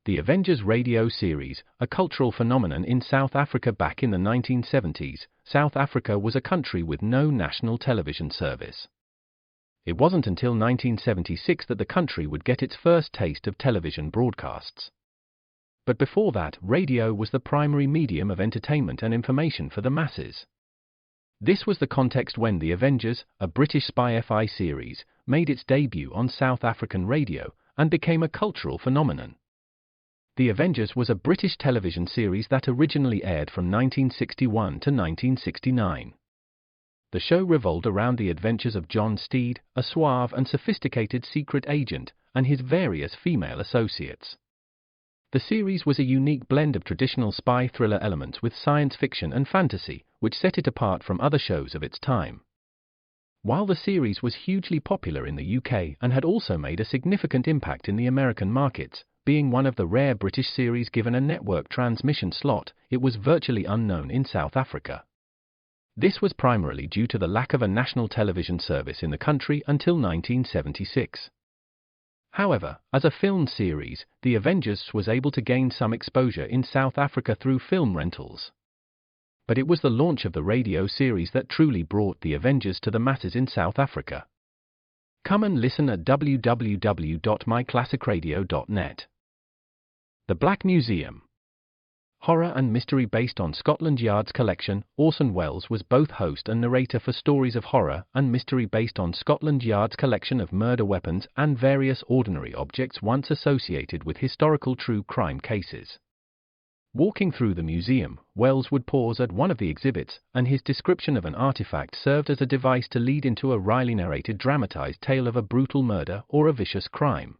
The Avengers radio series, a cultural phenomenon in South Africa back in the 1970s. South Africa was a country with no national television service. It wasn't until 1976 that the country would get its first taste of television broadcasts. But before that, radio was the primary medium of entertainment and information for the masses. This was the context when The Avengers, a British spy-fi series, made its debut on South African radio and became a cultural phenomenon. The Avengers was a British television series that originally aired from 1961 to 1969. The show revolved around the adventures of John Steed, a suave and sophisticated secret agent, and his various female associates. The series was a unique blend of traditional spy thriller elements with science fiction and fantasy, which set it apart from other shows of its time. While the series was hugely popular in the UK and had also made a significant impact in the American markets, being one of the rare British series given a network transmission slot, it was virtually unknown in South Africa. This was primarily due to the lack of a national television service in the country until 1976. However, as a film series, The Avengers was able to gain some exposure in South Africa through film rentals. But it was the launch of the radio series that truly brought The Avengers to the masses in South Africa. Come and listen at www.myclassicradio.net. The Black Museum. Horror and mystery based on Scotland Yard's collection, Orson Welles was both host and narrator for stories of horror and mystery based on Scotland Yard's collection of murder weapons and various ordinary objects once associated with historical true crime cases. Walking through the museum, Welles would pause at one of the exhibits, and his description of an artifact served as a device to lead into a wryly narrated dramatized tale of a brutal murder or a vicious crime.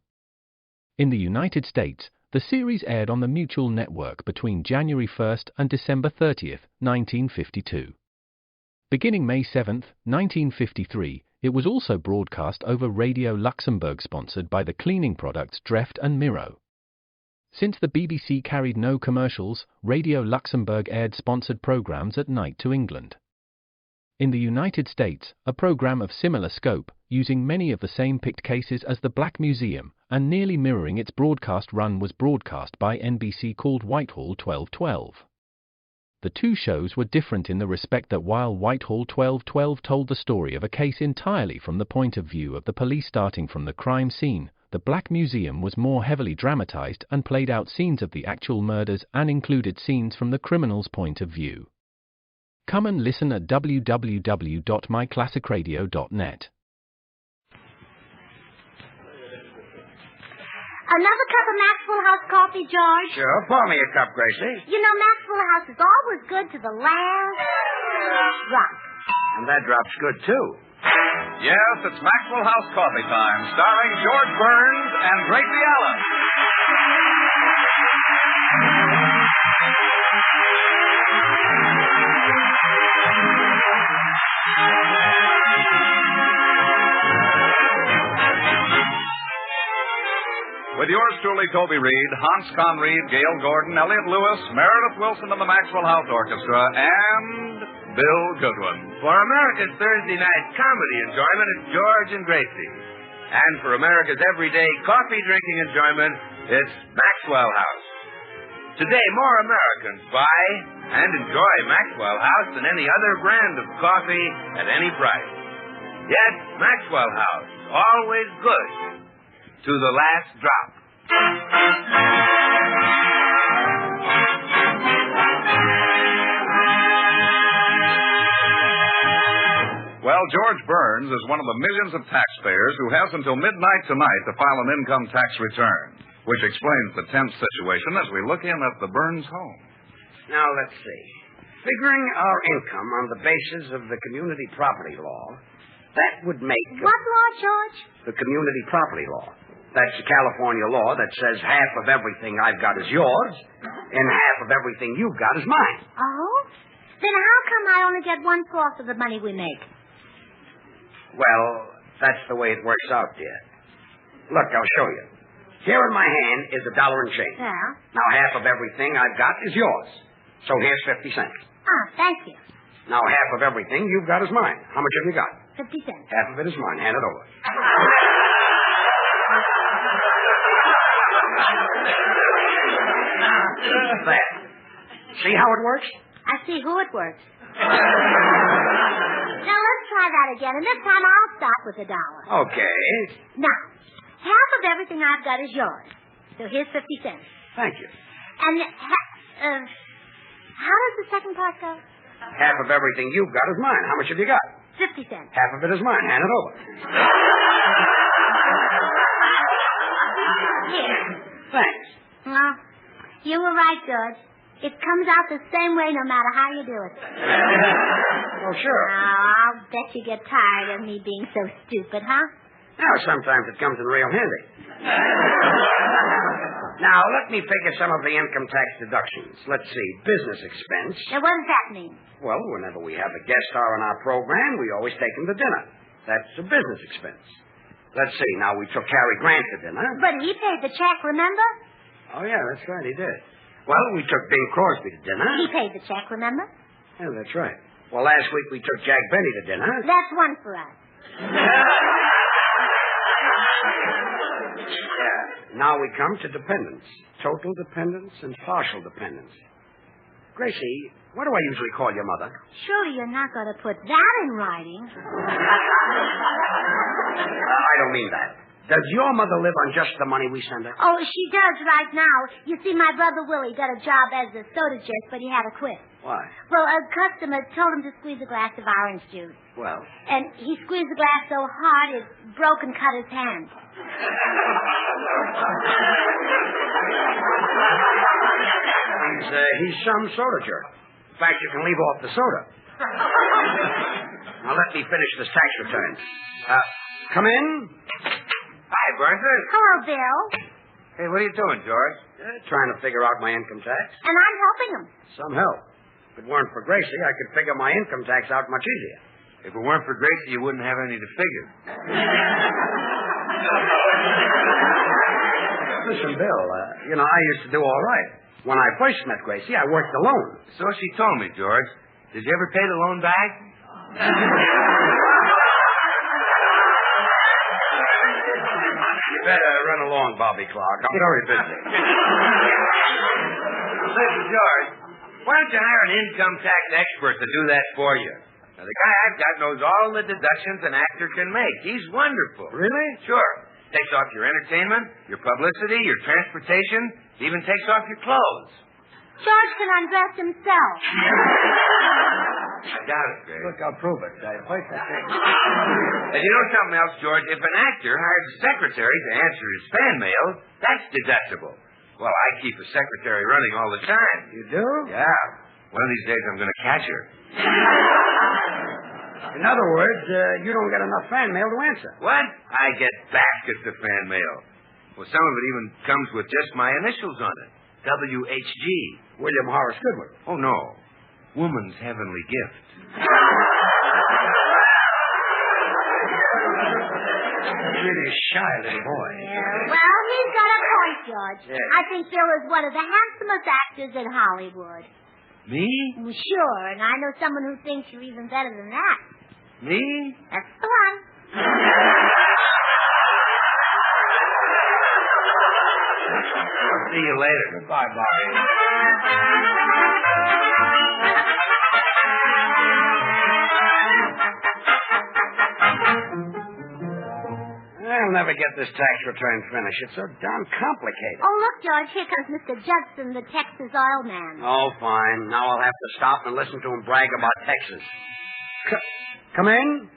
In the United States, the series aired on the Mutual Network between January 1 and December 30, 1952. Beginning May 7, 1953, it was also broadcast over Radio Luxembourg, sponsored by the cleaning products Dreft and Miro. Since the BBC carried no commercials, Radio Luxembourg aired sponsored programs at night to England. In the United States, a program of similar scope, using many of the same picked cases as the Black Museum, and nearly mirroring its broadcast run, was broadcast by NBC called Whitehall 1212. The two shows were different in the respect that while Whitehall 1212 told the story of a case entirely from the point of view of the police starting from the crime scene, the Black Museum was more heavily dramatized and played out scenes of the actual murders and included scenes from the criminal's point of view. Come and listen at www.myclassicradio.net. Another cup of Maxwell House coffee, George? Sure, pour me a cup, Gracie. You know, Maxwell House is always good to the last drop. And that drop's good, too. Yes, it's Maxwell House coffee time, starring George Burns and Gracie Allen. With yours truly, Toby Reed, Hans Conried, Gail Gordon, Elliot Lewis, Meredith Wilson and the Maxwell House Orchestra, and Bill Goodwin. For America's Thursday night comedy enjoyment, it's George and Gracie. And for America's everyday coffee-drinking enjoyment, it's Maxwell House. Today, more Americans buy and enjoy Maxwell House than any other brand of coffee at any price. Yet, Maxwell House, always good to the last drop. Well, George Burns is one of the millions of taxpayers who has until midnight tonight to file an income tax return, which explains the tense situation as we look in at the Burns home. Now, let's see. Figuring our income on the basis of the community property law, that would make... What law, George? The community property law. That's the California law that says half of everything I've got is yours, and half of everything you've got is mine. Oh? Then how come I only get 1/4 of the money we make? Well, that's the way it works out, dear. Look, I'll show you. Here in my hand is $1 and change. Yeah? Now, half of everything I've got is yours. So here's 50 cents. Ah, thank you. Now, half of everything you've got is mine. How much have you got? 50 cents. Half of it is mine. Hand it over. see how it works? I see who it works. Now, let's try that again, and this time I'll start with $1. Okay. Now, half of everything I've got is yours. So here's 50 cents. Thank you. And how does the second part go? Half of everything you've got is mine. How much have you got? 50 cents. Half of it is mine. Hand it over. Here. Thanks. Well, you were right, George. It comes out the same way no matter how you do it. Oh, sure. Now, I'll bet you get tired of me being so stupid, huh? Now, sometimes it comes in real handy. Now, let me figure some of the income tax deductions. Let's see. Business expense. Now, what does that mean? Well, whenever we have a guest star on our program, we always take him to dinner. That's a business expense. Let's see. Now, we took Cary Grant to dinner. But he paid the check, remember? Oh, yeah, that's right. He did. Well, we took Bing Crosby to dinner. He paid the check, remember? Yeah, that's right. Well, last week we took Jack Benny to dinner. That's one for us. Yeah. Now we come to dependents. Total dependence and partial dependence. Gracie, what do I usually call your mother? Surely you're not going to put that in writing. I don't mean that. Does your mother live on just the money we send her? Oh, she does right now. You see, my brother Willie got a job as a soda jerk, but he had to quit. Why? Well, a customer told him to squeeze a glass of orange juice. Well? And he squeezed the glass so hard it broke and cut his hand. He's some soda jerk. In fact, you can leave off the soda. Now, let me finish this tax return. Come in. Hi, Bertha. Hello, Bill. Hey, what are you doing, George? Trying to figure out my income tax. And I'm helping him. Some help. If it weren't for Gracie, I could figure my income tax out much easier. If it weren't for Gracie, you wouldn't have any to figure. Listen, Bill, I used to do all right. When I first met Gracie, I worked alone. So she told me, George. Did you ever pay the loan back? You better run along, Bobby Clark. I'm very busy. Listen, George, why don't you hire an income tax expert to do that for you? Now, the guy I've got knows all the deductions an actor can make. He's wonderful. Really? Sure. Takes off your entertainment, your publicity, your transportation, even takes off your clothes. George can undress himself. I doubt it, Greg. Look, I'll prove it. And you know something else, George? If an actor hires a secretary to answer his fan mail, that's deductible. Well, I keep a secretary running all the time. You do? Yeah. One of these days I'm going to catch her. In other words, you don't get enough fan mail to answer. What? I get baskets of fan mail. Well, some of it even comes with just my initials on it. WHG. William Horace Goodwin. Oh, no. Woman's Heavenly Gift. Really shy little boy. Yeah, well, he's got a point, George. Yeah. I think Bill is one of the handsomest actors in Hollywood. Me? Sure, and I know someone who thinks you're even better than that. Me? That's the one. I'll see you later. Goodbye, Bobby. I'll never get this tax return finished. It's so darn complicated. Oh, look, George, here comes Mr. Judson, the Texas oil man. Oh, fine. Now I'll have to stop and listen to him brag about Texas. Come in.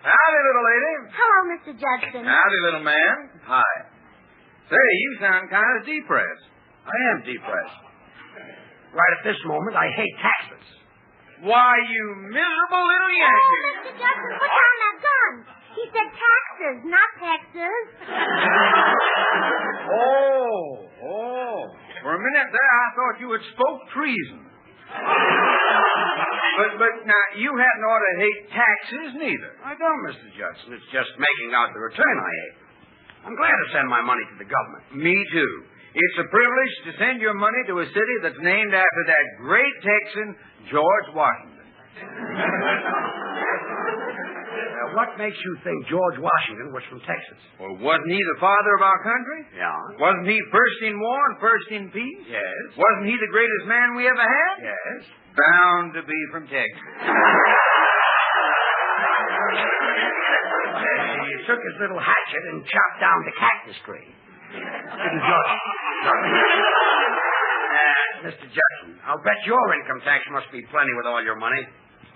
Howdy, little lady. Hello, Mr. Judson. Howdy, little man. Hi. Say, you sound kind of depressed. I am depressed. Right at this moment, I hate taxes. Why, you miserable little Oh, Yankee. Mr. Judson, put down that gun. He said taxes, not Texas. Oh. For a minute there, I thought you had spoke treason. But now, you hadn't ought to hate taxes, neither. I don't, Mr. Judson. It's just making out the return I hate. I'm glad to send my money to the government. Me, too. It's a privilege to send your money to a city that's named after that great Texan, George Washington. what makes you think George Washington was from Texas? Well, wasn't he the father of our country? Yeah. Wasn't he first in war and first in peace? Yes. Wasn't he the greatest man we ever had? Yes. Bound to be from Texas. He took his little hatchet and chopped down the cactus tree. Didn't George? Mr. Judson, I'll bet your income tax must be plenty with all your money.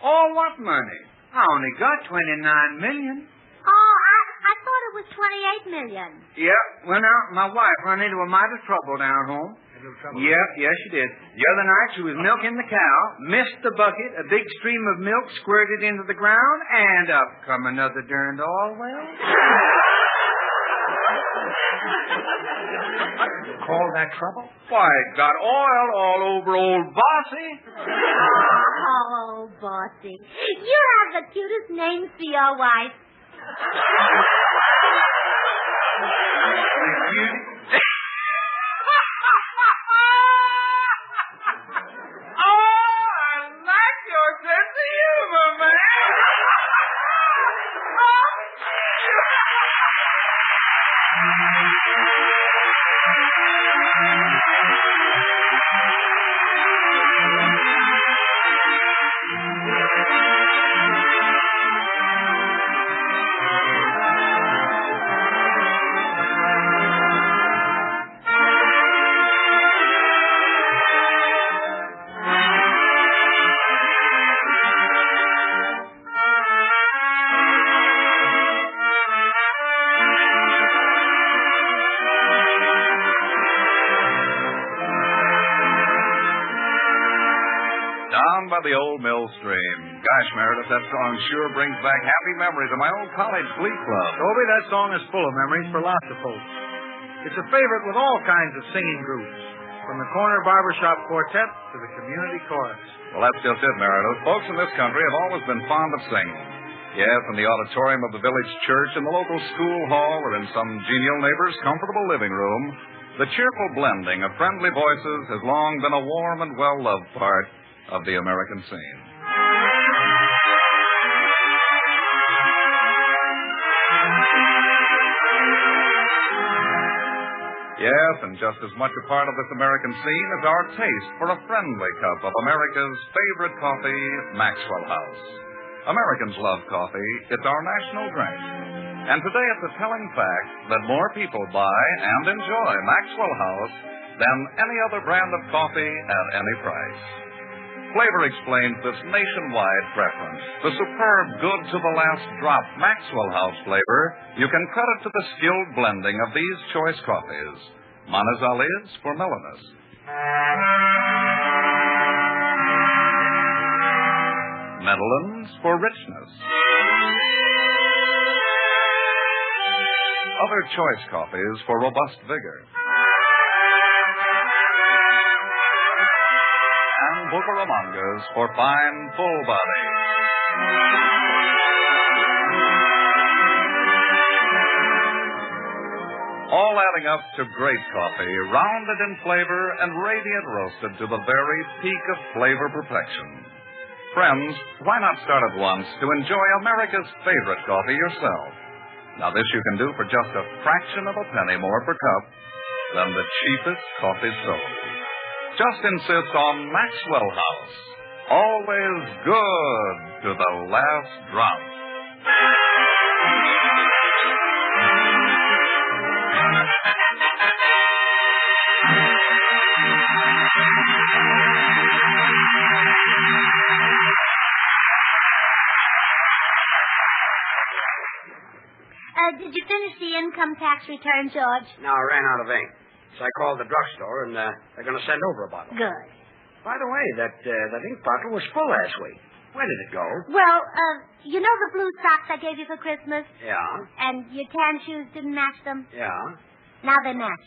All what money? I only got $29 million. Oh, I thought it was $28 million. Yep, went out and my wife run into a mite of trouble down home. Yep, yes, she did. The other night she was milking the cow, missed the bucket, a big stream of milk squirted into the ground, and up come another darned oil well. You call that trouble? Why, it got oil all over old Bossy. Oh, Bossy. You have the cutest name for your wife. Down by the old mill stream. Gosh, Meredith, that song sure brings back happy memories of my old college glee club. Toby, that song is full of memories for lots of folks. It's a favorite with all kinds of singing groups, from the corner barbershop quartet to the community chorus. Well, that's just it, Meredith. Folks in this country have always been fond of singing. Yes, in the auditorium of the village church, in the local school hall, or in some genial neighbor's comfortable living room, the cheerful blending of friendly voices has long been a warm and well-loved part of the American scene. Yes, and just as much a part of this American scene is our taste for a friendly cup of America's favorite coffee, Maxwell House. Americans love coffee. It's our national drink. And today it's a telling fact that more people buy and enjoy Maxwell House than any other brand of coffee at any price. Flavor explains this nationwide preference. The superb good-to-the-last-drop Maxwell House flavor you can credit to the skilled blending of these choice coffees. Manizales for mellowness. Medellins for richness. Other choice coffees for robust vigor. And Bucaramangas for fine, full body. All adding up to great coffee, rounded in flavor and radiant roasted to the very peak of flavor perfection. Friends, why not start at once to enjoy America's favorite coffee yourself? Now, this you can do for just a fraction of a penny more per cup than the cheapest coffee sold. Just insist on Maxwell House. Always good to the last drop. Did you finish the income tax return, George? No, I ran out of ink. So I called the drugstore, and they're going to send over a bottle. Good. By the way, that ink bottle was full last week. Where did it go? Well, you know the blue socks I gave you for Christmas? Yeah. And your tan shoes didn't match them? Yeah. Now they match.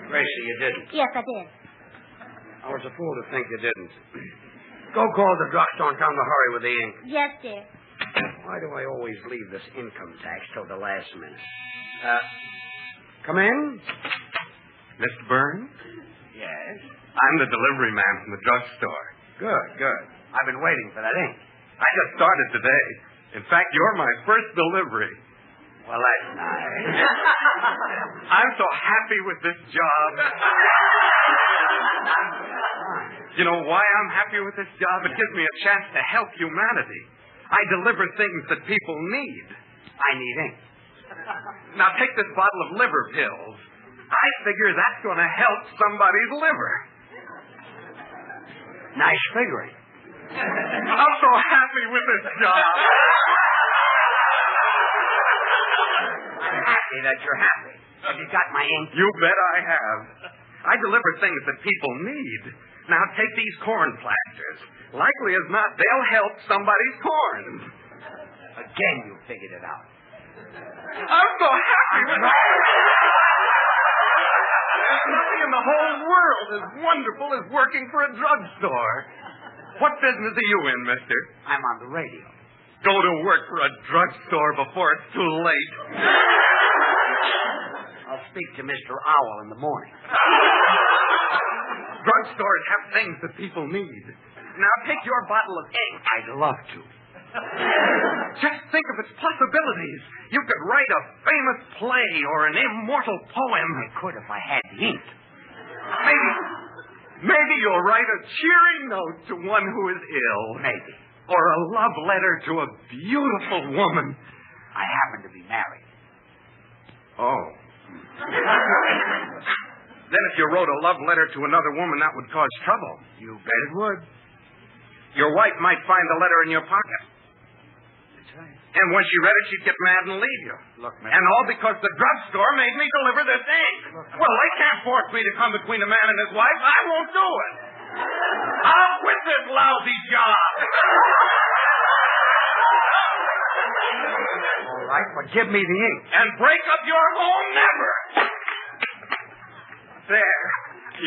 Gracie, you didn't. Yes, I did. I was a fool to think you didn't. Go call the drugstore and tell them to hurry with the ink. Yes, dear. Why do I always leave this income tax till the last minute? Come in? Mr. Burns? Yes. I'm the delivery man from the drugstore. Good, good. I've been waiting for that ink. I just started today. In fact, you're my first delivery. Well, that's nice. I'm so happy with this job. You know why I'm happy with this job? It gives me a chance to help humanity. I deliver things that people need. I need ink. Now, take this bottle of liver pills. I figure that's going to help somebody's liver. Nice figuring. I'm so happy with this job. I'm happy that you're happy. Have you got my ink? You bet I have. I deliver things that people need. Now, take these corn plasters. Likely as not, they'll help somebody's corn. Again, you figured it out. I'm so happy with it. There's nothing in the whole world as wonderful as working for a drugstore. What business are you in, mister? I'm on the radio. Go to work for a drugstore before it's too late. I'll speak to Mr. Owl in the morning. Drugstores have things that people need. Now take your bottle of ink. I'd love to. Just think of its possibilities. You could write a famous play or an immortal poem. I could if I had the ink. Maybe you'll write a cheery note to one who is ill. Maybe. Or a love letter to a beautiful woman. I happen to be married. Oh. Then if you wrote a love letter to another woman, that would cause trouble. You bet it would. Your wife might find the letter in your pocket. That's right. And when she read it, she'd get mad and leave you. Look, Mr. And all because the drugstore made me deliver this ink. Well, they can't force me to come between a man and his wife. I won't do it. I'll quit this lousy job. All right, but give me the ink. And break up your home never. There.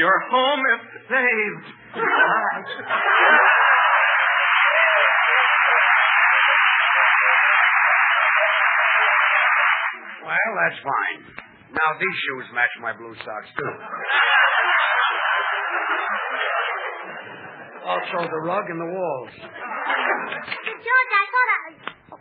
Your home is saved. Well, that's fine. Now, these shoes match my blue socks, too. Also, the rug and the walls. George, I thought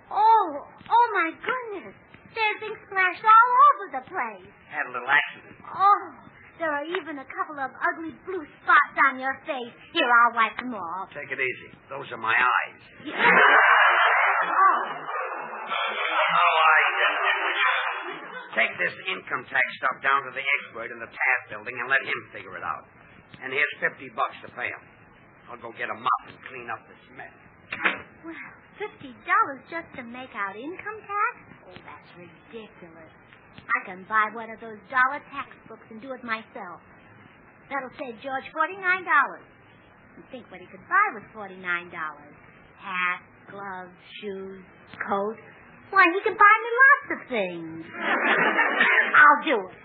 Oh, my goodness. There's ink splashed all over the place. Had a little accident. Oh, there are even a couple of ugly blue spots on your face. Here, I'll wipe them off. Take it easy. Those are my eyes. Oh. Take this income tax stuff down to the expert in the Taft building and let him figure it out. And here's $50 to pay him. I'll go get a mop and clean up this mess. Well, $50 just to make out income tax? Oh, that's ridiculous. I can buy one of those dollar tax books and do it myself. That'll save George $49. And think what he could buy with $49. Hat, gloves, shoes, coat. Why, he can buy me lots of things. I'll do it.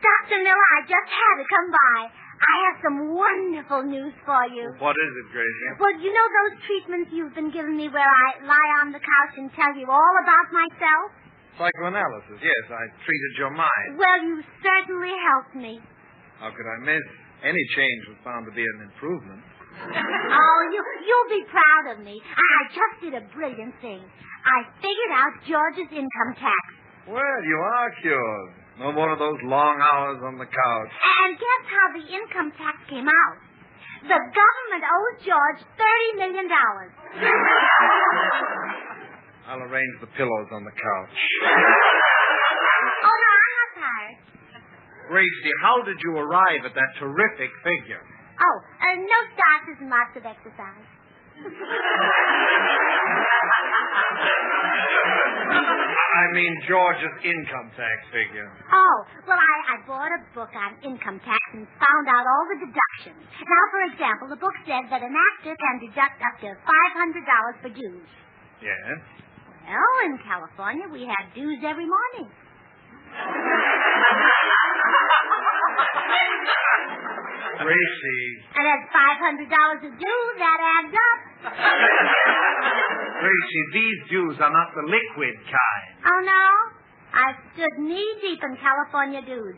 Dr. Miller, I just had to come by. I have some wonderful news for you. What is it, Gracie? Well, you know those treatments you've been giving me where I lie on the couch and tell you all about myself? Psychoanalysis, yes. I treated your mind. Well, you certainly helped me. How could I miss? Any change was found to be an improvement. Oh, you'll be proud of me. I just did a brilliant thing. I figured out George's income tax. Well, you are cured. No more of those long hours on the couch. And guess how the income tax came out? The government owes George $30 million. I'll arrange the pillows on the couch. Oh, no, I'm not tired. Gracie, how did you arrive at that terrific figure? Oh, no starches and lots of exercise. I mean George's income tax figure. Oh, well, I bought a book on income tax and found out all the deductions. Now, for example, the book said that an actor can deduct up to $500 for dues. Yes? Well, in California, we have dues every morning. Gracie. And at $500 a due, that adds up. Gracie, these dues are not the liquid kind. Oh, no? I've stood knee-deep in California dues.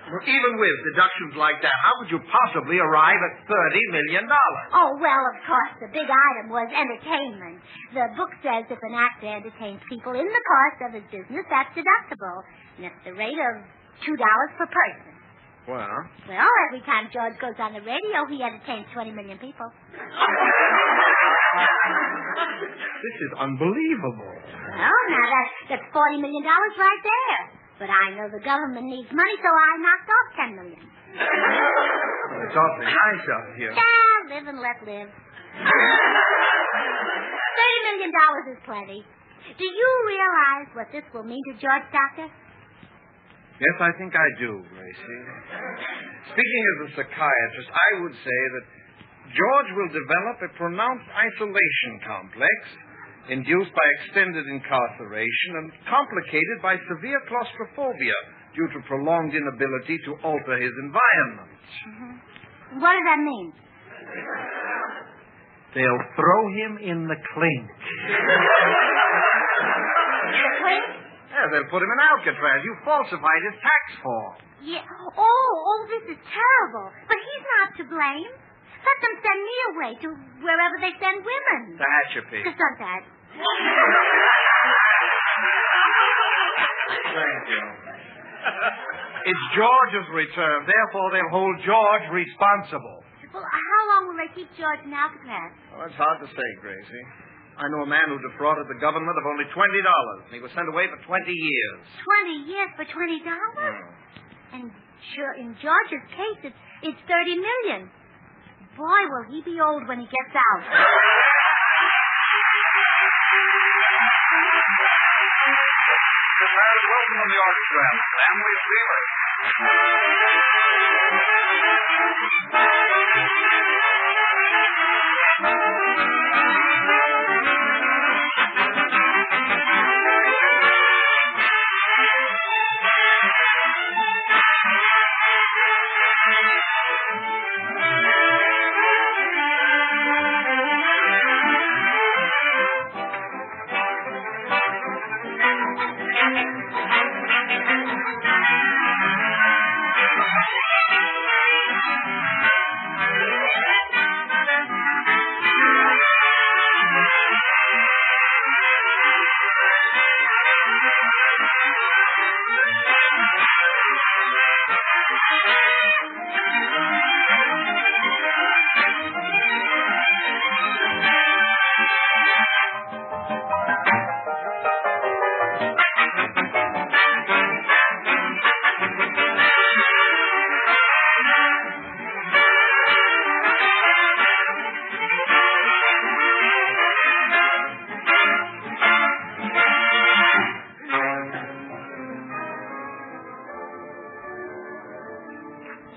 Well, even with deductions like that, how could you possibly arrive at $30 million? Oh, well, of course, the big item was entertainment. The book says if an actor entertains people in the course of his business, that's deductible. And it's the rate of $2 per person. Well? Well, every time George goes on the radio, he entertains 20 million people. This is unbelievable. Well, now that's $40 million right there. But I know the government needs money, so I knocked off $10 million. Well, it's awfully nice of you. Yeah, live and let live. $30 million is plenty. Do you realize what this will mean to George, Doctor? Yes, I think I do, Gracie. Speaking as a psychiatrist, I would say that George will develop a pronounced isolation complex induced by extended incarceration and complicated by severe claustrophobia due to prolonged inability to alter his environment. Mm-hmm. What does that mean? They'll throw him in the clink. The clink? Yeah, they'll put him in Alcatraz. You falsified his tax form. Yeah. Oh, this is terrible. But he's not to blame. Let them send me away to wherever they send women. The Hatcher-Pig. Gesundheit. Thank you. It's George's return. Therefore, they'll hold George responsible. Well, how long will they keep George in Alcatraz? Well, it's hard to say, Gracie. I know a man who defrauded the government of only $20, and he was sent away for 20 years. 20 years for $20? And in George's case, it's $30 million. Boy, will he be old when he gets out. Welcome from the orchestra, Family Fever.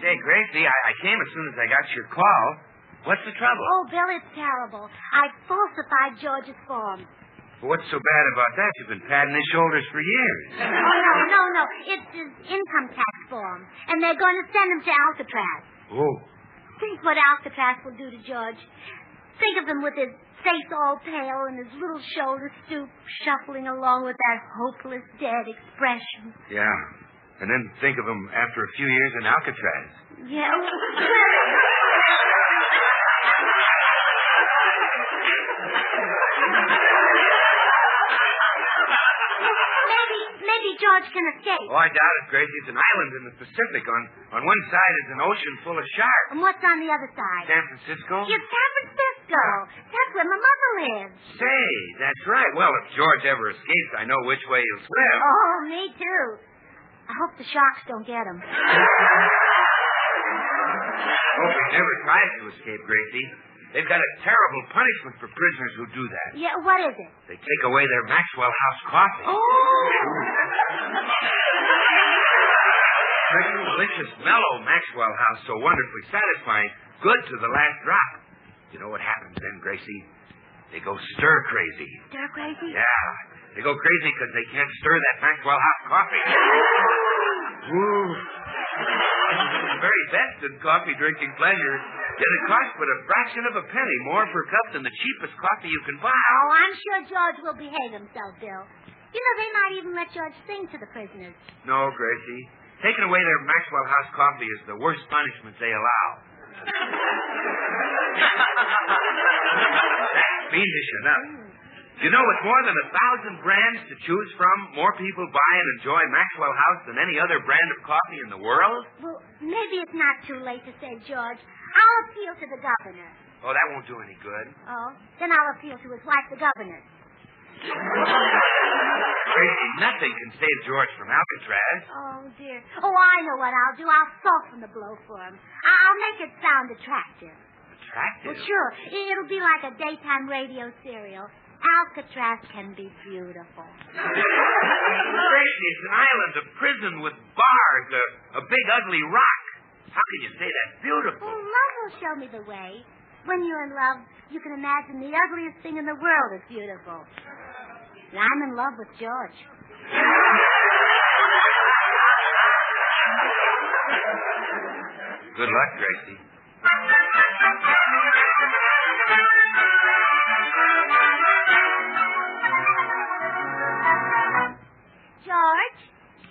Say, Gracie, I came as soon as I got your call. What's the trouble? Oh, Bill, it's terrible. I falsified George's form. Well, what's so bad about that? You've been patting his shoulders for years. Oh, no. It's his income tax form. And they're going to send him to Alcatraz. Oh. Think what Alcatraz will do to George. Think of him with his face all pale and his little shoulders stooped, shuffling along with that hopeless, dead expression. Yeah. And then think of him after a few years in Alcatraz. Yeah. Maybe George can escape. Oh, I doubt it, Gracie. It's an island in the Pacific. On one side is an ocean full of sharks. And what's on the other side? San Francisco? It's San Francisco. That's where my mother lives. Say, that's right. Well, if George ever escapes, I know which way he'll swim. Oh, me too. I hope the sharks don't get him. Hope he never tries to escape, Gracie. They've got a terrible punishment for prisoners who do that. Yeah, what is it? They take away their Maxwell House coffee. Oh! Fresh, delicious, mellow Maxwell House, so wonderfully satisfying, good to the last drop. You know what happens then, Gracie? They go stir crazy. Stir crazy? Yeah. They go crazy because they can't stir that Maxwell House coffee. Ooh. The very best in coffee drinking pleasure. Yet it costs but a fraction of a penny more per cup than the cheapest coffee you can buy. Oh, I'm sure George will behave himself, Bill. You know, they might even let George sing to the prisoners. No, Gracie. Taking away their Maxwell House coffee is the worst punishment they allow. That's fiendish enough. You know, with more than 1,000 brands to choose from, more people buy and enjoy Maxwell House than any other brand of coffee in the world? Well, maybe it's not too late to save George. I'll appeal to the governor. Oh, that won't do any good. Oh, then I'll appeal to his wife, the governor. Gracie, nothing can save George from Alcatraz. Oh, dear. Oh, I know what I'll do. I'll soften the blow for him. I'll make it sound attractive. Attractive? Well, sure. It'll be like a daytime radio serial. Alcatraz can be beautiful. Gracie, it's an island, a prison with bars, a big ugly rock. How can you say that's beautiful? Well, love will show me the way. When you're in love, you can imagine the ugliest thing in the world is beautiful. And I'm in love with George. Good luck, Gracie. George?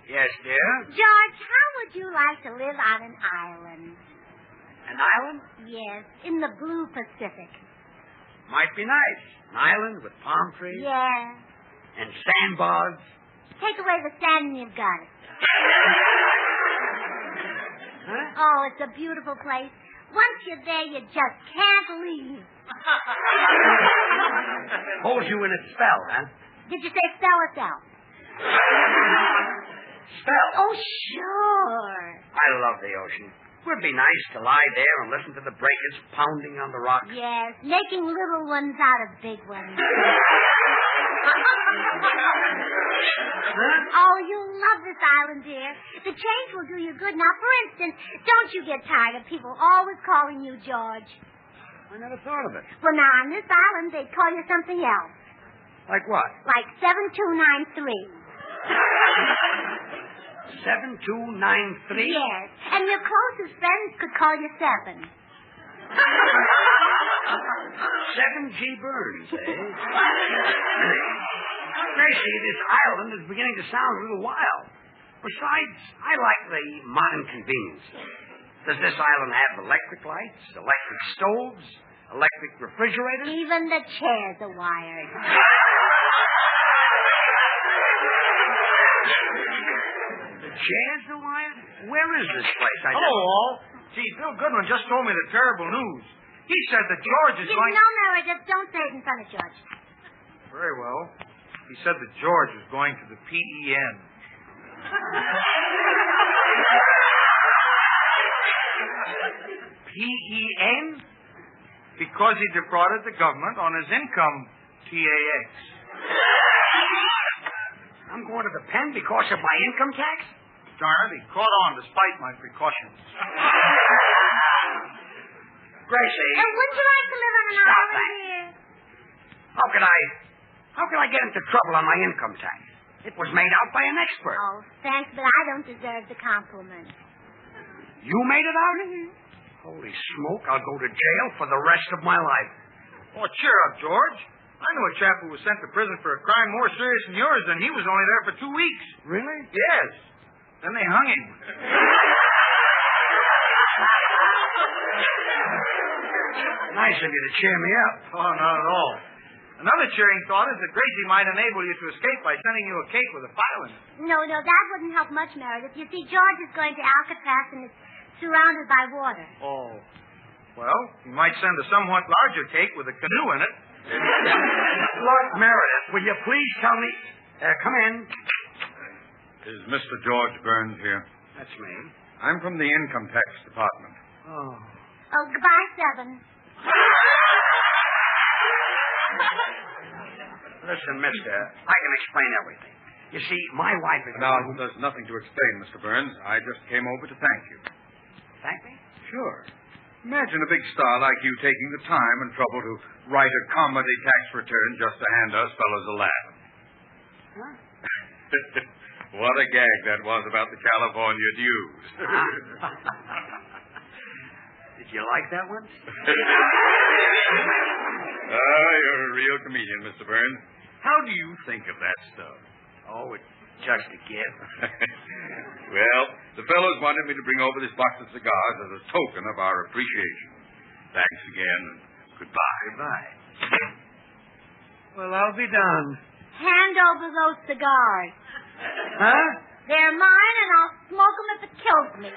Yes, dear? George, how would you like to live on an island? An island? Yes, in the blue Pacific. Might be nice. An island with palm trees Yeah. and sandbars. Take away the sand and you've got it. Huh? Oh, it's a beautiful place. Once you're there, you just can't leave. Holds you in a spell, huh? Did you say spell or sell? Spell. Oh, sure. I love the ocean. It would be nice to lie there and listen to the breakers pounding on the rocks. Yes, making little ones out of big ones. Oh, you'll love this island, dear. The change will do you good. Now, for instance, don't you get tired of people always calling you George? I never thought of it. Well, now, on this island, they'd call you something else. Like what? Like 7293. 7293? Yes, and your closest friends could call you 7. 7G Burns, eh? Gracie, this island is beginning to sound a little wild. Besides, I like the modern convenience. Does this island have electric lights, electric stoves, electric refrigerators? Even the chairs are wired. The chairs are wired? Where is this place? Hello, all. Gee, Bill Goodwin just told me the terrible news. He said that George is going... No, Meredith, don't say it in front of George. Very well. He said that George is going to the PEN. PEN? Because he defrauded the government on his income TAX. I'm going to the pen because of my income tax? Darn it, he caught on despite my precautions. Gracie. And wouldn't you like to live on an Stop island that. here? How could I get into trouble on my income tax? It was made out by an expert. Oh, thanks, but I don't deserve the compliment. You made it out? Holy smoke, I'll go to jail for the rest of my life. Oh, cheer up, George. I knew a chap who was sent to prison for a crime more serious than yours, and he was only there for 2 weeks. Really? Yes. Then they hung him. Nice of you to cheer me up. Oh, not at all. Another cheering thought is that Gracie might enable you to escape by sending you a cake with a file in it. No, that wouldn't help much, Meredith. You see, George is going to Alcatraz and it's surrounded by water. Oh. Well, you might send a somewhat larger cake with a canoe in it. Look, Meredith, will you please tell me... come in. Is Mr. George Burns here? That's me. I'm from the Income Tax Department. Oh. Oh, goodbye, 7. Listen, mister, I can explain everything. You see, my wife is... Now, there's nothing to explain, Mr. Burns. I just came over to thank you. Thank me? Sure. Imagine a big star like you taking the time and trouble to write a comedy tax return just to hand us fellows a laugh. Huh? What a gag that was about the California dues. Did you like that one? You're a real comedian, Mr. Burns. How do you think of that stuff? Oh, it's just a gift. Well, the fellows wanted me to bring over this box of cigars as a token of our appreciation. Thanks again, and goodbye. Goodbye. Well, I'll be done. Hand over those cigars. Huh? They're mine, and I'll smoke them if it kills me.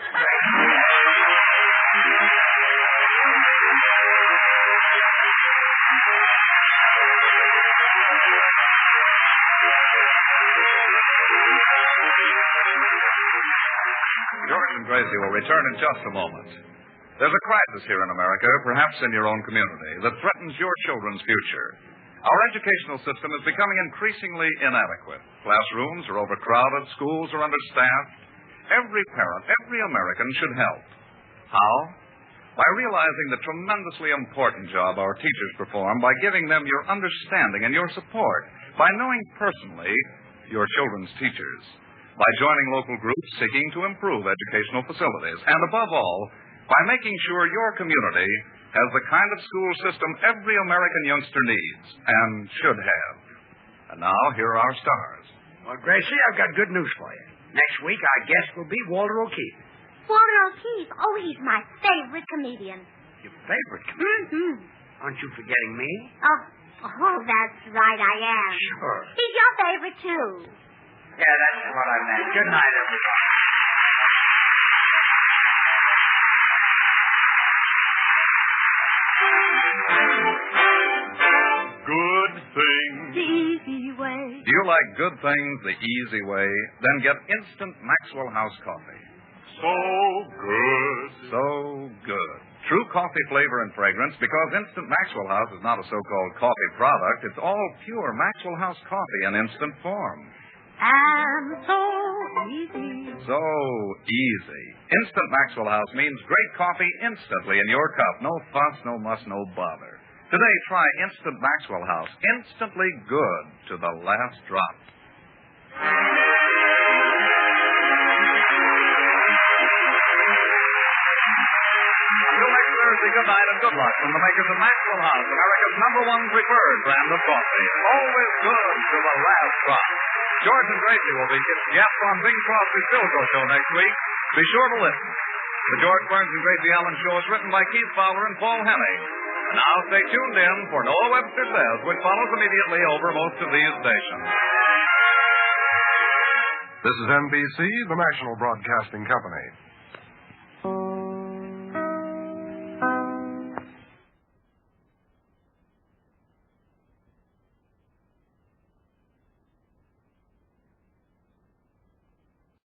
George and Gracie will return in just a moment. There's a crisis here in America, perhaps in your own community, that threatens your children's future. Our educational system is becoming increasingly inadequate. Classrooms are overcrowded, schools are understaffed. Every parent, every American should help. How? By realizing the tremendously important job our teachers perform, by giving them your understanding and your support, by knowing personally your children's teachers, by joining local groups seeking to improve educational facilities, and above all, by making sure your community has the kind of school system every American youngster needs and should have. And now, here are our stars. Well, Gracie, I've got good news for you. Next week, our guest will be Walter O'Keefe. Walter O'Keefe. Oh, he's my favorite comedian. Your favorite comedian? Mm-hmm. Aren't you forgetting me? Oh, that's right, I am. Sure. He's your favorite, too. Yeah, that's what I meant. Good night, everyone. Good things. The easy way. Do you like good things the easy way? Then get instant Maxwell House coffee. So good. So good. True coffee flavor and fragrance, because Instant Maxwell House is not a so-called coffee product. It's all pure Maxwell House coffee in instant form. And so easy. So easy. Instant Maxwell House means great coffee instantly in your cup. No fuss, no muss, no bother. Today, try Instant Maxwell House. Instantly good to the last drop. Until next Thursday, good night and good luck from the makers of Maxwell House, America's #1 preferred brand of coffee. Always good to the last drop. George and Gracie will be guests on Bing Crosby's Philco Show next week. Be sure to listen. The George Burns and Gracie Allen Show is written by Keith Fowler and Paul Hennig. And now stay tuned in for Noah Webster Says, which follows immediately over most of these stations. This is NBC, the national broadcasting company.